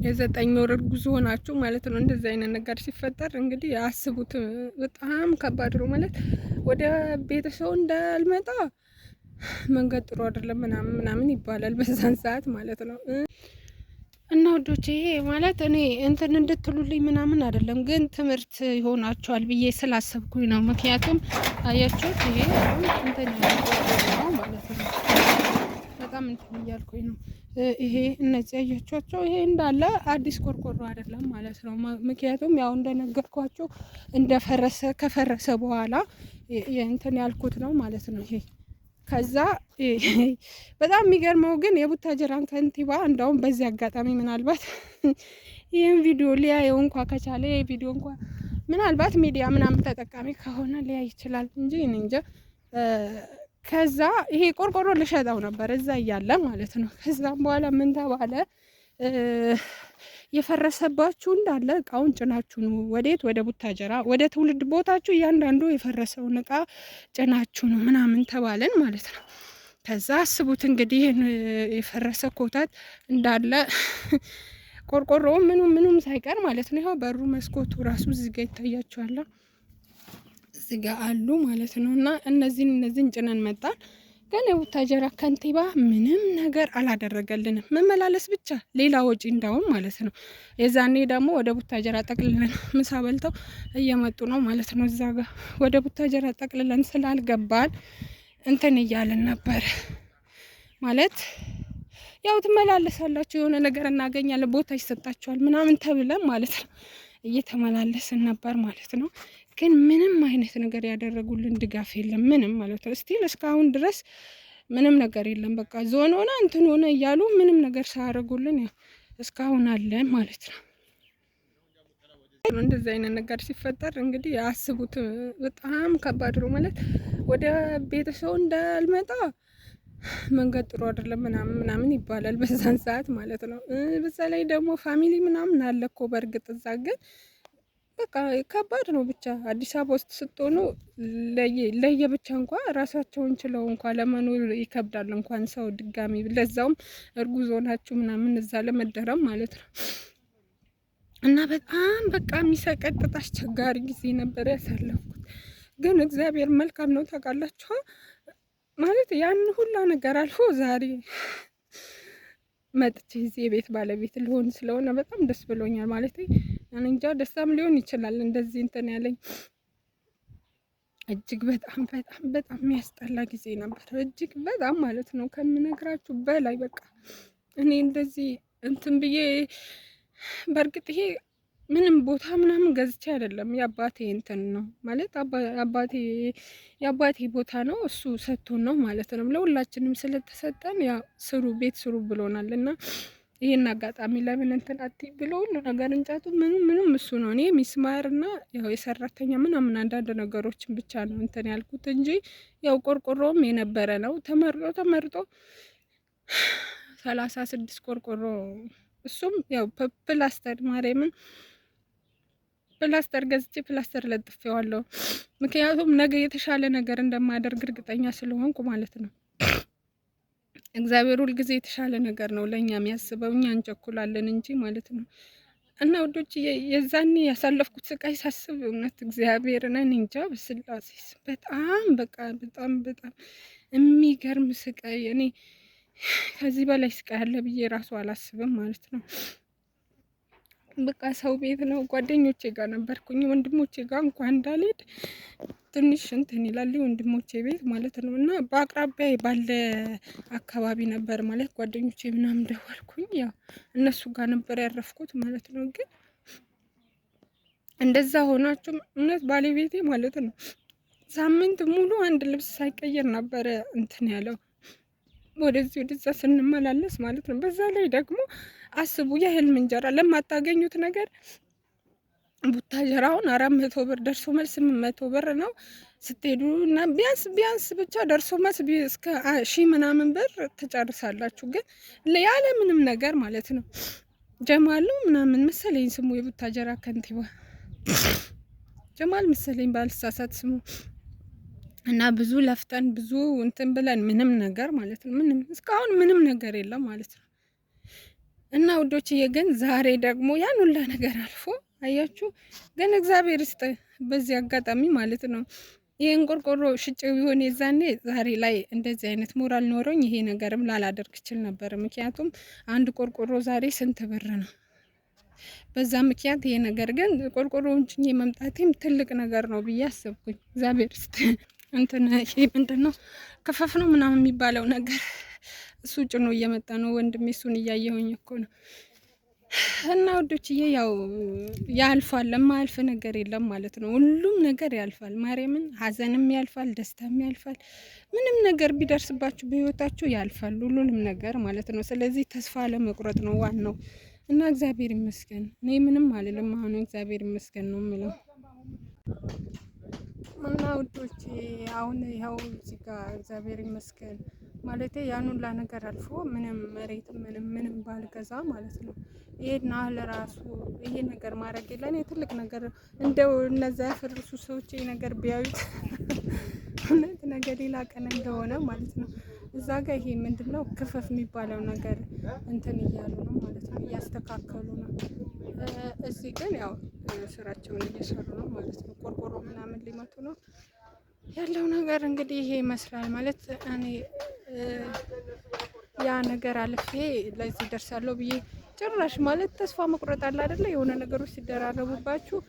የዘጠኝ ወር እርጉዝ ሆናችሁ ማለት ነው። እንደዚህ አይነት ነገር ሲፈጠር እንግዲህ አስቡት። በጣም ከባድ ነው ማለት ወደ ቤተሰቡ እንዳልመጣ መንገድ ጥሩ አይደለም ምናምን ምናምን ይባላል በዛን ሰዓት ማለት ነው። እና ወዶቼ ይሄ ማለት እኔ እንትን እንድትሉልኝ ምናምን አይደለም፣ ግን ትምህርት ይሆናችኋል ብዬ ስላሰብኩኝ ነው። ምክንያቱም አያችሁት ይሄ አሁን እንትን ነው ማለት ነው። በጣም እንትን እያልኩኝ ነው። ይሄ እነዚህ አያችኋቸው፣ ይሄ እንዳለ አዲስ ቆርቆሮ አይደለም ማለት ነው። ምክንያቱም ያው እንደነገርኳቸው እንደፈረሰ ከፈረሰ በኋላ እንትን ያልኩት ነው ማለት ነው። ይሄ ከዛ በጣም የሚገርመው ግን የቡታጀራን ከንቲባ እንደውም በዚህ አጋጣሚ ምናልባት ይህን ቪዲዮ ሊያየው እንኳ ከቻለ ይህ ቪዲዮ እንኳ ምናልባት ሚዲያ ምናምን ተጠቃሚ ከሆነ ሊያይ ይችላል እንጂ እኔ እንጃ። ከዛ ይሄ ቆርቆሮ ልሸጠው ነበር እዛ እያለ ማለት ነው። ከዛም በኋላ ምን ተባለ? የፈረሰባችሁ እንዳለ እቃውን ጭናችሁ ነው ወዴት? ወደ ቡታጀራ ወደ ትውልድ ቦታችሁ እያንዳንዱ የፈረሰውን እቃ ጭናችሁ ነው ምናምን ተባለን ማለት ነው። ከዛ አስቡት እንግዲህ የፈረሰ ኮታት እንዳለ ቆርቆሮው ምኑም ሳይቀር ማለት ነው። ይኸው በሩ መስኮቱ ራሱ እዚህ ጋር ይታያችኋል፣ እዚህ ጋር አሉ ማለት ነው። እና እነዚህን ጭነን መጣን። ግን የቡታጀራ ከንቲባ ምንም ነገር አላደረገልንም። መመላለስ ብቻ ሌላ ወጪ እንዳውም ማለት ነው። የዛኔ ደግሞ ወደ ቡታጀራ ጠቅልለን ምሳ በልተው እየመጡ ነው ማለት ነው። እዛ ጋር ወደ ቡታጀራ ጠቅልለን ስላልገባን እንትን እያልን ነበር ማለት ያው ትመላለሳላችሁ የሆነ ነገር እናገኛለን ቦታ ይሰጣችኋል ምናምን ተብለን ማለት ነው እየተመላለስን ነበር ማለት ነው። ግን ምንም አይነት ነገር ያደረጉልን ድጋፍ የለም ምንም ማለት ነው። እስቲል እስካሁን ድረስ ምንም ነገር የለም። በቃ ዞን ሆነ እንትን ሆነ እያሉ ምንም ነገር ሳያደርጉልን ያው እስካሁን አለን ማለት ነው። እንደዚህ አይነት ነገር ሲፈጠር እንግዲህ አስቡት። በጣም ከባድ ነው ማለት ወደ ቤተሰቡ እንዳልመጣ መንገድ ጥሩ አይደለም ምናምን ምናምን ይባላል በዛን ሰዓት ማለት ነው። በዛ ላይ ደግሞ ፋሚሊ ምናምን አለ እኮ በእርግጥ እዛ ግን በቃ ከባድ ነው። ብቻ አዲስ አበባ ውስጥ ስትሆኑ ለየብቻ እንኳ ራሳቸውን ችለው እንኳ ለመኖር ይከብዳል። እንኳን ሰው ድጋሚ ለዛውም እርጉዝ ሆናችሁ ምናምን እዛ ለመደረም ማለት ነው። እና በጣም በቃ የሚሰቀጥጥ አስቸጋሪ ጊዜ ነበር ያሳለፍኩት። ግን እግዚአብሔር መልካም ነው ታውቃላችሁ። ማለት ያን ሁላ ነገር አልፎ ዛሬ መጥቼ እዚህ የቤት ባለቤት ልሆን ስለሆነ በጣም ደስ ብሎኛል። ማለት እንጃ ደስታም ሊሆን ይችላል እንደዚህ እንትን ያለኝ። እጅግ በጣም በጣም በጣም የሚያስጠላ ጊዜ ነበር። እጅግ በጣም ማለት ነው ከምነግራችሁ በላይ በቃ እኔ እንደዚህ እንትን ብዬ በእርግጥ ይሄ ምንም ቦታ ምናምን ገዝቼ አይደለም የአባቴ እንትን ነው ማለት የአባቴ ቦታ ነው እሱ ሰጥቶን ነው ማለት ነው። ለሁላችንም ስለተሰጠን ያ ስሩ ቤት ስሩ ብሎናል። እና ይሄን አጋጣሚ ለምን እንትን አትይ ብሎ ሁሉ ነገር እንጨቱ ምንም እሱ ነው። እኔ ሚስማርና ያው የሰራተኛ ምናምን አንዳንድ ነገሮችን ብቻ ነው እንትን ያልኩት እንጂ ያው ቆርቆሮም የነበረ ነው ተመርጦ 36 ቆርቆሮ እሱም ያው ፕላስተር ማርያምን ፕላስተር ገዝቼ ፕላስተር ለጥፌዋለሁ። ምክንያቱም ነገ የተሻለ ነገር እንደማደርግ እርግጠኛ ስለሆንኩ ማለት ነው። እግዚአብሔር ሁልጊዜ የተሻለ ነገር ነው ለእኛ የሚያስበው፣ እኛ እንቸኩላለን እንጂ ማለት ነው። እና ወዶች የዛኔ ያሳለፍኩት ስቃይ ሳስብ እውነት እግዚአብሔርን እኔ እንጃ በስላሴ በጣም በቃ በጣም የሚገርም ስቃይ። እኔ ከዚህ በላይ ስቃይ አለ ብዬ ራሱ አላስብም ማለት ነው። በቃ ሰው ቤት ነው ጓደኞቼ ጋር ነበርኩኝ። ወንድሞቼ ጋር እንኳን እንዳልሄድ ትንሽ እንትን ይላል ወንድሞቼ ቤት ማለት ነው። እና በአቅራቢያ ባለ አካባቢ ነበር ማለት ጓደኞቼ ምናምን ደወልኩኝ። ያው እነሱ ጋር ነበር ያረፍኩት ማለት ነው። ግን እንደዛ ሆናችሁ እውነት ባለቤቴ ማለት ነው ሳምንት ሙሉ አንድ ልብስ ሳይቀየር ነበረ እንትን ያለው ወደዚህ ወደዛ ስንመላለስ ማለት ነው። በዛ ላይ ደግሞ አስቡ የህልም እንጀራ ለማታገኙት ነገር ቡታጀራውን 400 ብር ደርሶ መልስ 800 ብር ነው ስትሄዱ እና ቢያንስ ብቻ ደርሶ መልስ እስከ 1000 ምናምን ብር ትጨርሳላችሁ። ግን ያለ ምንም ነገር ማለት ነው። ጀማል ነው ምናምን መሰለኝ ስሙ የቡታጀራ ከንቲባ ጀማል መሰለኝ ባልሳሳት ስሙ። እና ብዙ ለፍተን ብዙ እንትን ብለን ምንም ነገር ማለት ነው ምንም እስካሁን ምንም ነገር የለም ማለት ነው። እና ውዶችዬ ግን ዛሬ ደግሞ ያን ሁላ ነገር አልፎ አያችሁ፣ ግን እግዚአብሔር ይስጥ በዚህ አጋጣሚ ማለት ነው። ይህን ቆርቆሮ ሽጭ ቢሆን የዛኔ ዛሬ ላይ እንደዚህ አይነት ሞራል ኖሮኝ ይሄ ነገርም ላላደርግ ይችል ነበር። ምክንያቱም አንድ ቆርቆሮ ዛሬ ስንት ብር ነው? በዛ ምክንያት ይሄ ነገር ግን ቆርቆሮውን ጭኜ መምጣቴም ትልቅ ነገር ነው ብዬ አሰብኩኝ። እግዚአብሔር ይስጥ እንትን ይሄ ምንድን ነው ክፈፍ ነው ምናምን የሚባለው ነገር እሱ ጭኖ እየመጣ ነው ወንድሜ። እሱን እያየሁኝ እኮ ነው። እና ወዶችዬ ያው ያልፋል፣ ለማያልፍ ነገር የለም ማለት ነው። ሁሉም ነገር ያልፋል። ማርያምን ሀዘንም ያልፋል፣ ደስታም ያልፋል። ምንም ነገር ቢደርስባችሁ በህይወታችሁ ያልፋል፣ ሁሉንም ነገር ማለት ነው። ስለዚህ ተስፋ ለመቁረጥ ነው ዋናው። እና እግዚአብሔር ይመስገን እኔ ምንም አልልም። አሁን እግዚአብሔር ይመስገን ነው የምለው። እና ውዶቼ አሁን ያው እዚህ ጋር እግዚአብሔር ይመስገን ማለት ያን ሁላ ነገር አልፎ ምንም መሬት ምንም ባልገዛ ማለት ነው። ይሄና ለራሱ ይሄ ነገር ማድረግ ለኔ ትልቅ ነገር እንደው እነዛ ያፈርሱ ሰዎች ይሄ ነገር ቢያዩት እውነት ነገር ሌላ ቀን እንደሆነ ማለት ነው። እዛ ጋር ይሄ ምንድነው ክፈፍ የሚባለው ነገር እንትን እያሉ ነው ማለት ነው፣ እያስተካከሉ ነው። እዚህ ግን ያው ስራቸውን እየሰሩ ነው ማለት ነው። ቆርቆሮ ምናምን ሊመቱ ነው ያለው ነገር እንግዲህ ይሄ ይመስላል ማለት እኔ ያ ነገር አልፌ ለዚህ ደርሳለሁ ብዬ ጭራሽ ማለት ተስፋ መቁረጥ አለ አይደለ? የሆነ ነገሮች ሲደራረቡባችሁ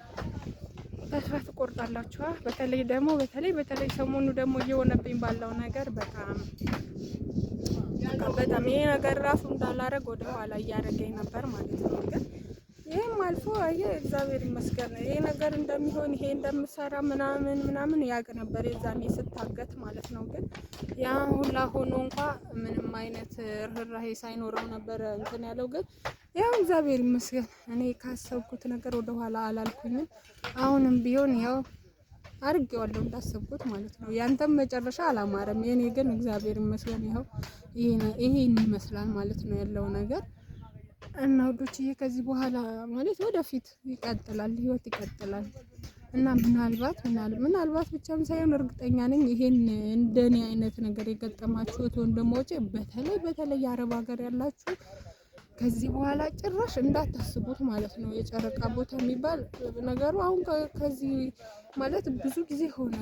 ተስፋ ትቆርጣላችሁ። በተለይ ሰሞኑ ደግሞ እየሆነብኝ ባለው ነገር በጣም ይሄ ነገር ራሱ እንዳላረግ ወደ ኋላ እያደረገኝ ነበር ማለት ነው። ግን ይሄም አልፎ እግዚአብሔር ይመስገን ይሄ ነገር እንደሚሆን ይሄ እንደምሰራ ምናምን ያውቅ ነበር የዛኔ ስታገት ማለት ነው። ግን ያ ሁላ ሆኖ እንኳ ምንም አይነት ርህራሄ ሳይኖረው ነበር እንትን ያለው። ግን ያው እግዚአብሔር ይመስገን እኔ ካሰብኩት ነገር ወደ ኋላ አላልኩኝም። አሁንም ቢሆን ያው አድርጌዋለሁ እንዳሰብኩት ማለት ነው። ያንተም መጨረሻ አላማረም፣ የኔ ግን እግዚአብሔር ይመስገን ይኸው ይሄን ይመስላል ማለት ነው ያለው ነገር። እና ውዶችዬ ከዚህ በኋላ ማለት ወደፊት ይቀጥላል፣ ህይወት ይቀጥላል። እና ምናልባት ብቻም ሳይሆን እርግጠኛ ነኝ ይሄን እንደኔ አይነት ነገር የገጠማችሁት ወንድሞቼ በተለይ የአረብ ሀገር ያላችሁ ከዚህ በኋላ ጭራሽ እንዳታስቡት ማለት ነው። የጨረቃ ቦታ የሚባል ነገሩ አሁን ከዚህ ማለት ብዙ ጊዜ ሆነ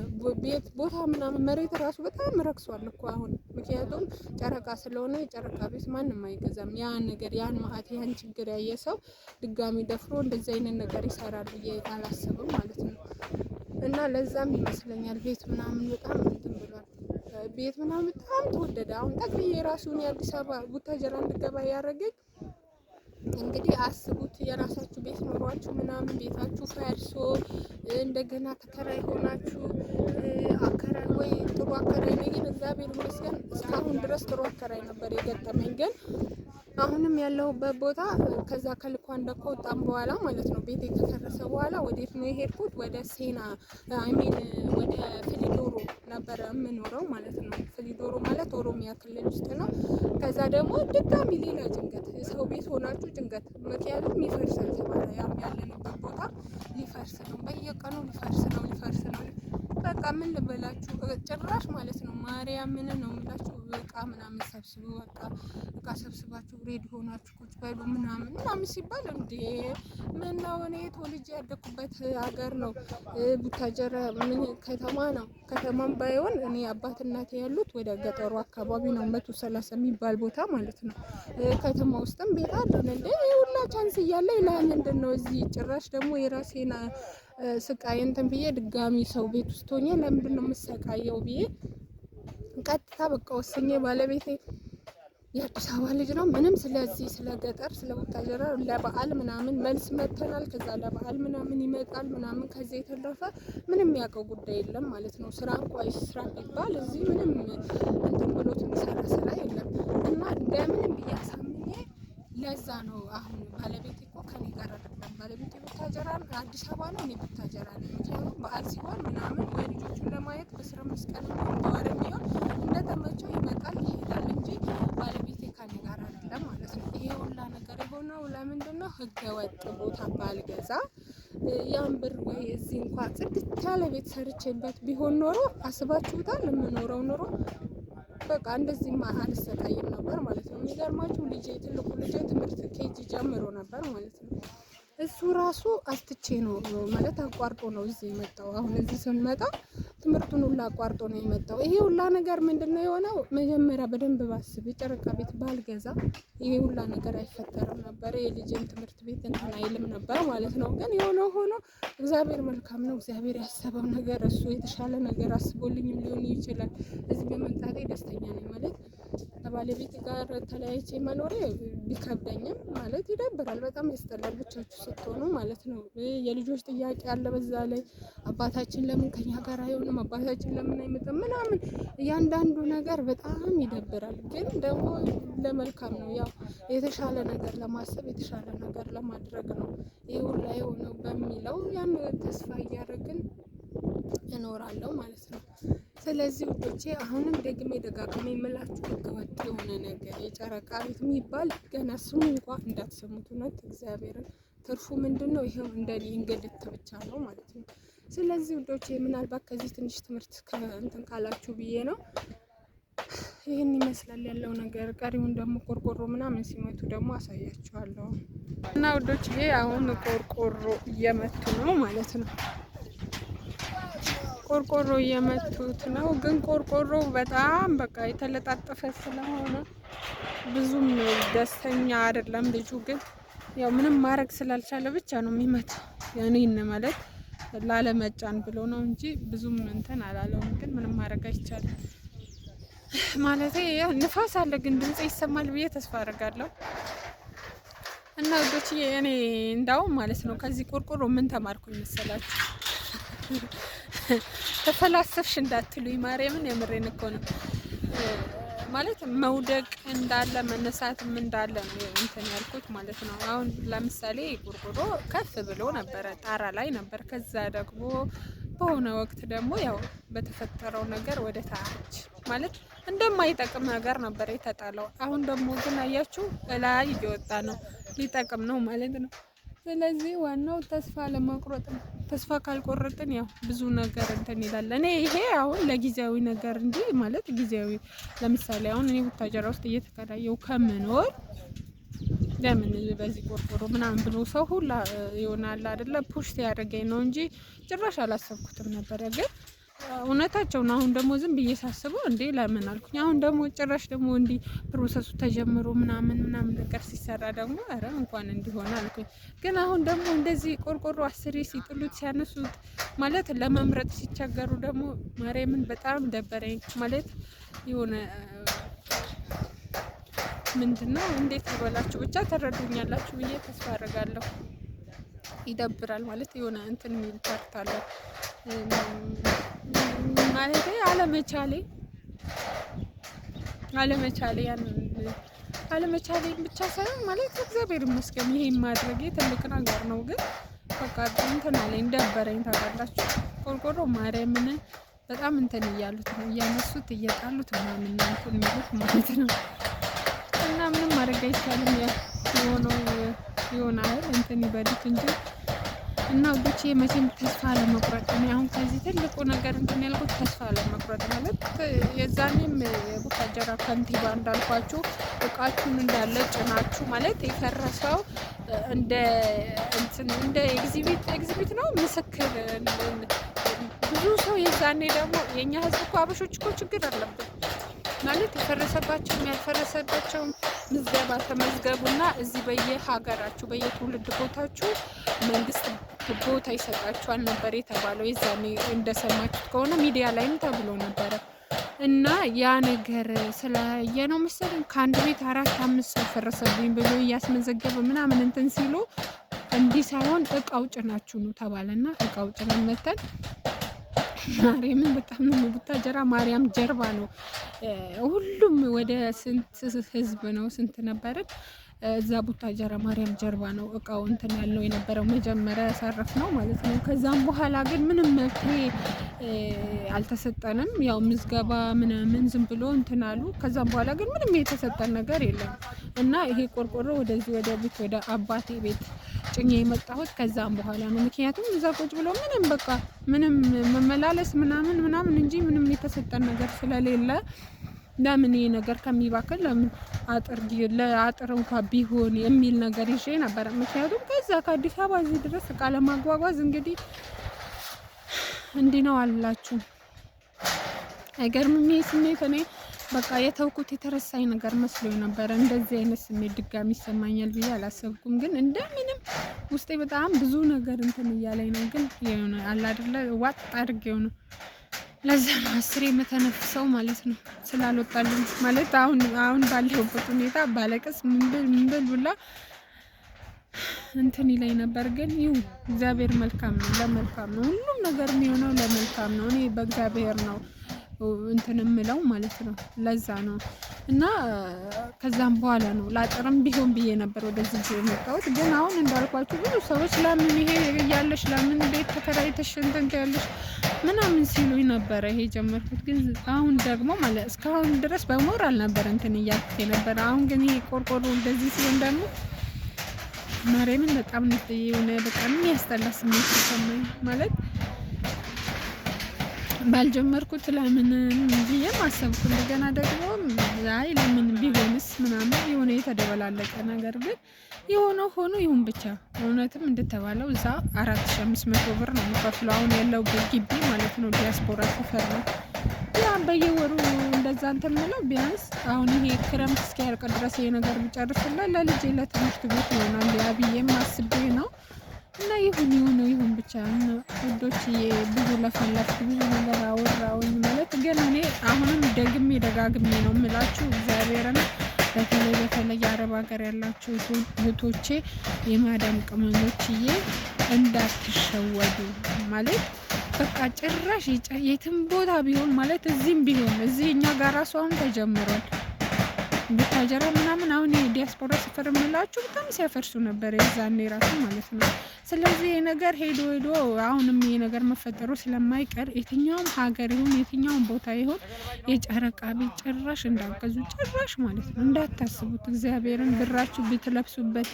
ቤት ቦታ ምናምን መሬት ራሱ በጣም ረክሷል እኮ አሁን። ምክንያቱም ጨረቃ ስለሆነ የጨረቃ ቤት ማንም አይገዛም። ያን ማአት ያን ችግር ያየ ሰው ድጋሚ ደፍሮ እንደዚህ አይነት ነገር ይሰራል ብዬ አላስብም ማለት ነው። እና ለዛም ይመስለኛል ቤት ምናምን በጣም እንትን ብሏል። ቤት ምናምን በጣም ተወደደ። አሁን ጠቅልዬ የራሱን የአዲስ አበባ ቡታጀራ እንድገባ ያደረገኝ እንግዲህ አስቡት። የራሳችሁ ቤት ኖሯችሁ ምናምን ቤታችሁ ፈርሶ እንደገና ተከራይ ሆናችሁ አከራይ ወይ ጥሩ አከራይ ነው። ግን እግዚአብሔር ይመስገን እስካሁን ድረስ ጥሩ አከራይ ነበር የገጠመኝ። ግን አሁንም ያለሁበት ቦታ ከዛ ከልኳንዳ ከወጣም በኋላ ማለት ነው ቤቴ ከፈረሰ በኋላ ወዴት ነው የሄድኩት? ወደ ሴና ወደ ፍሊዶሮ ነበረ የምኖረው ማለት ነው። ፍሊዶሮ ማለት ኦሮሚያ ክልል ውስጥ ነው። ከዛ ደግሞ ድጋሚ ሌላ ጭንቀት ሰው ቤት ሆናችሁ ጭንቀት፣ ምክንያቱም ይፈርሳል ተባለ። ያለንበት ቦታ ሊፈርስ ነው፣ በየቀኑ ሊፈርስ ነው። በቃ ምን ልበላችሁ ጭራሽ ማለት ነው ማርያምን ነው የምላችሁ። እቃ ምናምን ሰብስቡ፣ በቃ እቃ ሰብስባችሁ ሬዲ ሆናችሁ ቁጭ በሉ ምናምን ሲባል እንዴ ምን ነው? እኔ ተወልጄ ያደኩበት ሀገር ነው ቡታጀራ ከተማ ነው። ከተማም ባይሆን እኔ አባት እናቴ ያሉት ወደ ገጠሩ አካባቢ ነው፣ 130 የሚባል ቦታ ማለት ነው። ከተማ ውስጥም ቤት አለን እንዴ ሁላ ቻንስ እያለኝ ለምንድን ነው እዚህ ጭራሽ ደግሞ የራሴን ስቃይ እንትን ብዬ ድጋሚ ሰው ቤት ውስጥ ሆኜ ለምንድን ነው የምሰቃየው ብዬ ቀጥታ በቃ ወስኜ ባለቤቴ የአዲስ አበባ ልጅ ነው። ምንም ስለዚህ ስለ ገጠር ስለ ቡታጀራ ለበዓል ምናምን መልስ መጥተናል። ከዛ ለበዓል ምናምን ይመጣል ምናምን ከዚህ የተረፈ ምንም ያውቀው ጉዳይ የለም ማለት ነው። ስራ እንኳን ስራ ቢባል እዚህ ምንም እንትን ብሎት የሚሰራ ስራ የለም። እና እንደምንም ብዬ አሳምኜ ለዛ ነው አሁን ባለቤቴ እኮ ከኔ ጋር አይደለም። ባለቤቴ ቡታጀራ አዲስ አበባ ነው፣ እኔ ቡታጀራ ነኝ። ምክንያቱም በዓል ሲሆን ምናምን ወይ ልጆቹን ለማየት በስራ መስቀል በወር የሚሆን እንደተመቸው ይመጣል ይሄዳል እንጂ ባለቤቴ ከኔ ጋር አይደለም ማለት ነው። ይሄ ሁላ ነገር የሆነው ለምንድን ነው? ህገ ወጥ ቦታ ባልገዛ ያን ብር ወይ እዚህ እንኳን ጽድት ያለ ቤት ሰርቼበት ቢሆን ኖሮ አስባችሁታል? የምኖረው ኑሮ በቃ እንደዚህ አልሰቃይም ነበር ማለት ነው። የሚገርማችሁ ልጄ ትልቁ ልጄ ትምህርት ኬጂ ጀምሮ ነበር ማለት ነው። እሱ ራሱ አስትቼ ነው ማለት አቋርጦ ነው እዚህ የመጣው። አሁን እዚህ ስንመጣ ትምህርቱን ሁላ አቋርጦ ነው የመጣው። ይሄ ሁላ ነገር ምንድነው የሆነው? መጀመሪያ በደንብ ባስብ የጨረቃ ቤት ባልገዛ ይሄ ሁላ ነገር አይፈጠርም ነበር። የልጅን ትምህርት ቤት እንትን አይልም ነበር ማለት ነው። ግን የሆነ ሆኖ እግዚአብሔር መልካም ነው። እግዚአብሔር ያሰበው ነገር እሱ የተሻለ ነገር አስቦልኝም ሊሆን ይችላል። እዚህ በመምጣቴ ደስተኛ ነኝ ማለት ከባለቤት ጋር ተለያይቼ መኖሬ ቢከብደኝም ማለት ይደብራል፣ በጣም ያስጠላል ብቻችሁ ስትሆኑ ማለት ነው። የልጆች ጥያቄ አለ በዛ ላይ አባታችን ለምን ከኛ ጋር አይሆንም፣ አባታችን ለምን አይመጣም ምናምን፣ እያንዳንዱ ነገር በጣም ይደብራል። ግን ደግሞ ለመልካም ነው፣ ያው የተሻለ ነገር ለማሰብ የተሻለ ነገር ለማድረግ ነው ይሄ ሁላ የሆነው በሚለው ያን ተስፋ እያደረግን እኖራለሁ ማለት ነው። ስለዚህ ውዶቼ አሁንም ደግሜ ደጋግሜ የምላችሁ ህገወጥ የሆነ ነገር የጨረቃ ቤት የሚባል ገና ስሙ እንኳን እንዳትሰሙት። እውነት እግዚአብሔርን ትርፉ ምንድን ነው? ይሄው እንደኔ እንግልት ብቻ ነው ማለት ነው። ስለዚህ ውዶቼ ምናልባት ከዚህ ትንሽ ትምህርት እንትን ካላችሁ ብዬ ነው። ይህን ይመስላል ያለው ነገር። ቀሪውን ደግሞ ቆርቆሮ ምናምን ሲመቱ ደግሞ አሳያችኋለሁ። እና ውዶቼ አሁን ቆርቆሮ እየመቱ ነው ማለት ነው። ቆርቆሮ እየመቱት ነው። ግን ቆርቆሮ በጣም በቃ የተለጣጠፈ ስለሆነ ብዙም ደስተኛ አይደለም ልጁ። ግን ያው ምንም ማድረግ ስላልቻለ ብቻ ነው የሚመታው። ያኔን ማለት ላለመጫን ብሎ ነው እንጂ ብዙም እንትን አላለውም። ግን ምንም ማድረግ አይቻልም ማለት ያው ንፋስ አለ፣ ግን ድምጽ ይሰማል ብዬ ተስፋ አደርጋለሁ። እና ወዶች እኔ እንዳውም ማለት ነው ከዚህ ቆርቆሮ ምን ተማርኩኝ መሰላችሁ? ተፈላሰፍሽ እንዳትሉኝ ማርያምን፣ የምሬን እኮ ነው። ማለት መውደቅ እንዳለ መነሳትም እንዳለ ነው እንትን ያልኩት ማለት ነው። አሁን ለምሳሌ ቆርቆሮ ከፍ ብሎ ነበረ፣ ጣራ ላይ ነበር። ከዛ ደግሞ በሆነ ወቅት ደግሞ ያው በተፈጠረው ነገር ወደ ታች ማለት እንደማይጠቅም ነገር ነበር የተጣለው። አሁን ደግሞ ግን አያችሁ ላይ እየወጣ ነው፣ ሊጠቅም ነው ማለት ነው። ስለዚህ ዋናው ተስፋ ለመቁረጥ ነው። ተስፋ ካልቆረጥን ያው ብዙ ነገር እንትን ይላል። እኔ ይሄ አሁን ለጊዜያዊ ነገር እንጂ ማለት ጊዜያዊ ለምሳሌ አሁን እኔ ቡታጀራ ውስጥ እየተከራየው ከምኖር ለምን በዚህ ቆርቆሮ ምናምን ብሎ ሰው ሁላ ይሆናል አይደለ ፑሽ ያደርገኝ ነው እንጂ ጭራሽ አላሰብኩትም ነበር። ግን እውነታቸው ነው። አሁን ደግሞ ዝም ብዬ ሳስበው እንዴ ለምን አልኩኝ። አሁን ደግሞ ጭራሽ ደግሞ እንዲህ ፕሮሰሱ ተጀምሮ ምናምን ነገር ሲሰራ ደግሞ አረ እንኳን እንዲሆን አልኩኝ። ግን አሁን ደግሞ እንደዚህ ቆርቆሮ አስሬ ሲጥሉት ሲያነሱት ማለት ለመምረጥ ሲቸገሩ ደግሞ ማርያምን በጣም ደበረኝ። ማለት የሆነ ምንድነው እንዴት ይበላችሁ ብቻ ተረዱኛላችሁ ብዬ ተስፋ አደርጋለሁ። ይደብራል ማለት የሆነ እንትን የሚል ፓርት አለ ማለት አለመቻሌ ብቻ ሳይሆን ማለት እግዚአብሔር ይመስገን ይሄን ማድረጌ ትልቅ ነገር ነው። ግን በቃ እንትን አለኝ ደበረኝ። ታውቃላችሁ ቆርቆሮ ማርያምን በጣም እንትን እያሉት ነው እያነሱት እየጣሉት ምናምን እንትን የሚሉት ማለት ነው። እና ምንም ማድረግ አይቻልም። የሆነው ይሆናል እንትን ይበሉት እንጂ እና ውዶቼ መቼም ተስፋ ለመቁረጥ ነው። አሁን ከዚህ ትልቁ ነገር እንትን ያልኩት ተስፋ ለመቁረጥ ማለት የዛኔም የቡታጀራ ከንቲባ እንዳልኳችሁ እቃችሁን እንዳለ ጭናችሁ ማለት የፈረሰው እንደ ኤግዚቢት ነው ምስክር ብዙ ሰው የዛኔ ደግሞ የኛ ህዝብ እኮ አበሾች እኮ ችግር አለብን ማለት የፈረሰባቸው ያልፈረሰባቸው ምዝገባ ተመዝገቡና እዚህ በየሀገራችሁ በየትውልድ ቦታችሁ መንግስት ቦታ ይሰጣችኋል ነበር የተባለው። የዛኔ እንደሰማችሁት ከሆነ ሚዲያ ላይም ተብሎ ነበረ። እና ያ ነገር ስለየ ነው መሰለኝ ከአንድ ቤት 4-5 ሰው ፈረሰብኝ ብሎ እያስመዘገበ ምናምን እንትን ሲሉ እንዲህ ሳይሆን እቃው ጭናችሁ ነው ተባለና እቃው ጭነን መተን ማርያምን በጣም ነው ቡታጀራ ማርያም ጀርባ ነው። ሁሉም ወደ ስንት ህዝብ ነው ስንት ነበርን እዛ ቡታጀራ ማርያም ጀርባ ነው እቃው እንትን ያለው የነበረው መጀመሪያ ያሳረፍ ነው ማለት ነው። ከዛም በኋላ ግን ምንም መፍትሄ አልተሰጠንም። ያው ምዝገባ ምናምን ዝም ብሎ እንትን አሉ። ከዛም በኋላ ግን ምንም የተሰጠን ነገር የለም። እና ይሄ ቆርቆሮ ወደዚህ ወደ ቤት ወደ አባቴ ቤት ጭኜ የመጣሁት ከዛም በኋላ ነው። ምክንያቱም እዛ ቁጭ ብሎ ምንም መመላለስ ምናምን እንጂ ምንም የተሰጠን ነገር ስለሌለ ለምን ይሄ ነገር ከሚባክል ለምን ለአጥር እንኳን ቢሆን የሚል ነገር ይዤ ነበር። ምክንያቱም ከዛ ከአዲስ አበባ እዚህ ድረስ እቃ ለማጓጓዝ እንግዲህ እንዲህ ነው አላችሁ። አይገርምም? ይሄ ስሜት እኔ በቃ የተውኩት የተረሳኝ ነገር መስሎኝ ነበረ። እንደዚህ አይነት ስሜት ድጋሚ ይሰማኛል ብዬ አላሰብኩም። ግን እንደምንም ውስጤ በጣም ብዙ ነገር እንትን እያለኝ ነው። ግን የሆነ አለ አይደለ ዋጥ አድርጌው ነው። ለዛ ነው 10 የምተነፍሰው ማለት ነው። ስላልወጣልኝ ማለት አሁን ባለሁበት ሁኔታ ባለቅስ ምን ብል ብላ እንትን ይለኝ ነበር። ግን ይሁን እግዚአብሔር መልካም ነው፣ ለመልካም ነው ሁሉም ነገር የሚሆነው ለመልካም ነው። እኔ በእግዚአብሔር ነው እንትን እምለው ማለት ነው። ለዛ ነው እና ከዛም በኋላ ነው ላጥርም ቢሆን ብዬ ነበር ወደዚህ የመጣሁት። ግን አሁን እንዳልኳችሁ ብዙ ሰዎች ለምን ይሄ እያለሽ ለምን ቤት ተከራይተሽ እንትን ያለሽ ምናምን ሲሉኝ ነበረ ይሄ ጀመርኩት። ግን አሁን ደግሞ ማለት እስካሁን ድረስ በሞራል ነበር እንትን እያልኩት የነበረ። አሁን ግን ይሄ ቆርቆሮ እንደዚህ ሲሆን ደግሞ ማርያምን በጣም ነው የሆነ በጣም የሚያስጠላ ስሜት ተሰማኝ ማለት ባልጀመርኩት ለምን ብዬ ማሰብኩ። እንደገና ደግሞ አይ ለምን ቢሆንስ ምናምን የሆነ የተደበላለቀ ነገር። ግን የሆነው ሆኖ ይሁን ብቻ እውነትም እንደተባለው እዛ 4500 ብር ነው የምከፍለው አሁን ያለው ግቢ ማለት ነው። ዲያስፖራ ሰፈር ነው። ያ በየወሩ እንደዛ እንትን የምለው ቢያንስ አሁን ይሄ ክረምት እስኪያልቅ ድረስ ይሄ ነገር ብጨርስላት ለልጄ ለትምህርት ቤት ይሆናል ያ ብዬም አስቤ ነው። እና ይሁን ብቻ ውዶችዬ፣ ብዙ ለፈለፍኩ ብዙ ነገር አወራውኝ ማለት ግን እኔ አሁንም ደጋግሜ ነው የምላችሁ እግዚአብሔርን በተለይ አረብ ሀገር ያላችሁ እህቶቼ የማዳም ቅመሞችዬ እንዳትሸወዱ ማለት በቃ ጭራሽ የትም ቦታ ቢሆን ማለት እዚህም ቢሆን እዚህ እኛ ጋር ራሱ አሁን ተጀምሯል ቡታጀራ ምናምን አሁን የዲያስፖራ ሰፈር የምላችሁ በጣም ሲያፈርሱ ነበር የዛኔ ራሱ ማለት ነው። ስለዚህ ይሄ ነገር ሄዶ አሁንም ይሄ ነገር መፈጠሩ ስለማይቀር የትኛውም ሀገር ይሁን የትኛውም ቦታ ይሁን የጨረቃ ቤት ጭራሽ እንዳገዙ ጭራሽ ማለት ነው እንዳታስቡት። እግዚአብሔርን ብራችሁ ብትለብሱበት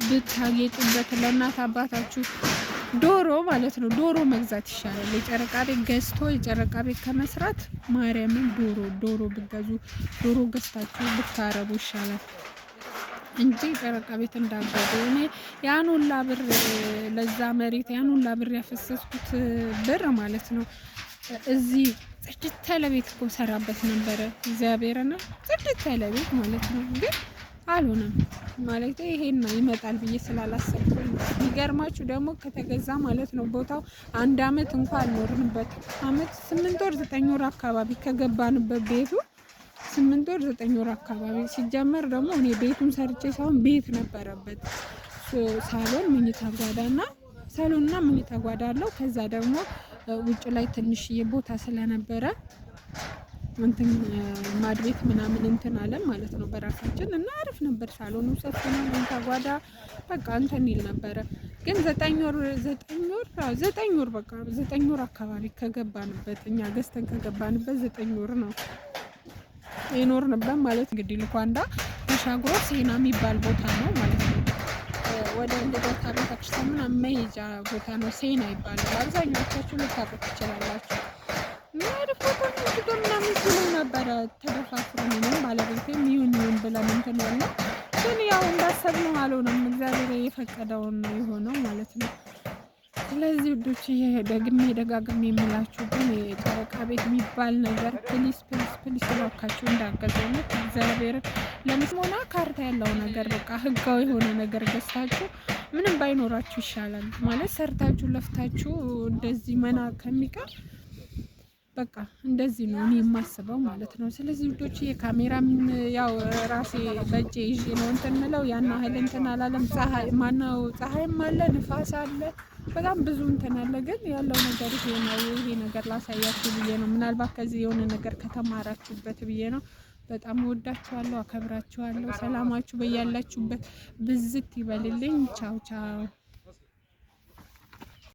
ብታጌጡበት ለእናት አባታችሁ ዶሮ ማለት ነው ዶሮ መግዛት ይሻላል። የጨረቃ ቤት ገዝቶ የጨረቃ ቤት ከመስራት ማርያምን ዶሮ ብገዙ ዶሮ ገዝታችሁ ብታረቡ ይሻላል እንጂ ጨረቃ ቤት እንዳገዙ። እኔ ያን ሁላ ብር ለዛ መሬት ያን ሁላ ብር ያፈሰስኩት ብር ማለት ነው እዚህ ጽድት ያለ ቤት እኮ ሰራበት ነበረ። እግዚአብሔርና ጽድት ያለ ቤት ማለት ነው። ግን አልሆነም ማለት ይሄና ይመጣል ብዬ ስላላሰብኩኝ። የሚገርማችሁ ደግሞ ከተገዛ ማለት ነው ቦታው 1 አመት እንኳን ኖርንበት። አመት 8 ወር 9 ወር አካባቢ ከገባንበት ቤቱ 8 ወር 9 ወር አካባቢ ሲጀመር ደግሞ እኔ ቤቱን ሰርቼ ሳይሆን ቤት ነበረበት ሳሎን መኝታ ጓዳና ሳሎንና መኝታ ጓዳ አለው። ከዛ ደግሞ ውጭ ላይ ትንሽዬ ቦታ ስለነበረ እንትን ማድቤት ምናምን እንትን አለን ማለት ነው በራሳችን እና አሪፍ ነበር። ሳሎኑ ሰፊ ነው፣ መኝታ ጓዳ በቃ እንትን ይል ነበረ። ግን 9 ወር በቃ 9 ወር አካባቢ ከገባንበት እኛ ገዝተን ከገባንበት 9 ወር ነው የኖርንበት ማለት እንግዲህ ልኳንዳ ተሻግሮ ሴና የሚባል ቦታ ነው ማለት ነው። ወደ ልደታ ቤተክርስቲያን ምናምን መሄጃ ቦታ ነው። ሴና ይባላል። አብዛኞቻችሁ ልታውቁት ትችላላችሁ። ምናምን ሲሉ ነበረ ተደፋፍረን ነው ባለቤቴም ይሁን ብለን እንትን ያለው ግን ያው እንዳሰብነው አልሆነም። እግዚአብሔር የፈቀደውን ነው የሆነው ማለት ነው። ስለዚህ ውዶች ደጋግሜ የምላችሁ ግን የጨረቃ ቤት የሚባል ነገር ፕሊስ እባካችሁ እንዳገዘው እግዚአብሔር ለምስሞና ካርታ ያለው ነገር በቃ ህጋዊ የሆነ ነገር ገዝታችሁ ምንም ባይኖራችሁ ይሻላል ማለት ሰርታችሁ ለፍታችሁ እንደዚህ መና ከሚቀር በቃ እንደዚህ ነው እኔ የማስበው ማለት ነው። ስለዚህ ውዶች የካሜራም ያው ራሴ በእጄ ይዤ ነው እንትን ምለው ያን ያህል እንትን አላለም። ፀሐይም አለ ንፋስ አለ በጣም ብዙ እንትን አለ። ግን ያለው ነገር ይሄ ነው። ይሄ ነገር ላሳያችሁ ብዬ ነው። ምናልባት ከዚህ የሆነ ነገር ከተማራችሁበት ብዬ ነው። በጣም ወዳችኋለሁ፣ አከብራችኋለሁ። ሰላማችሁ በያላችሁበት ብዝት ይበልልኝ። ቻው ቻው።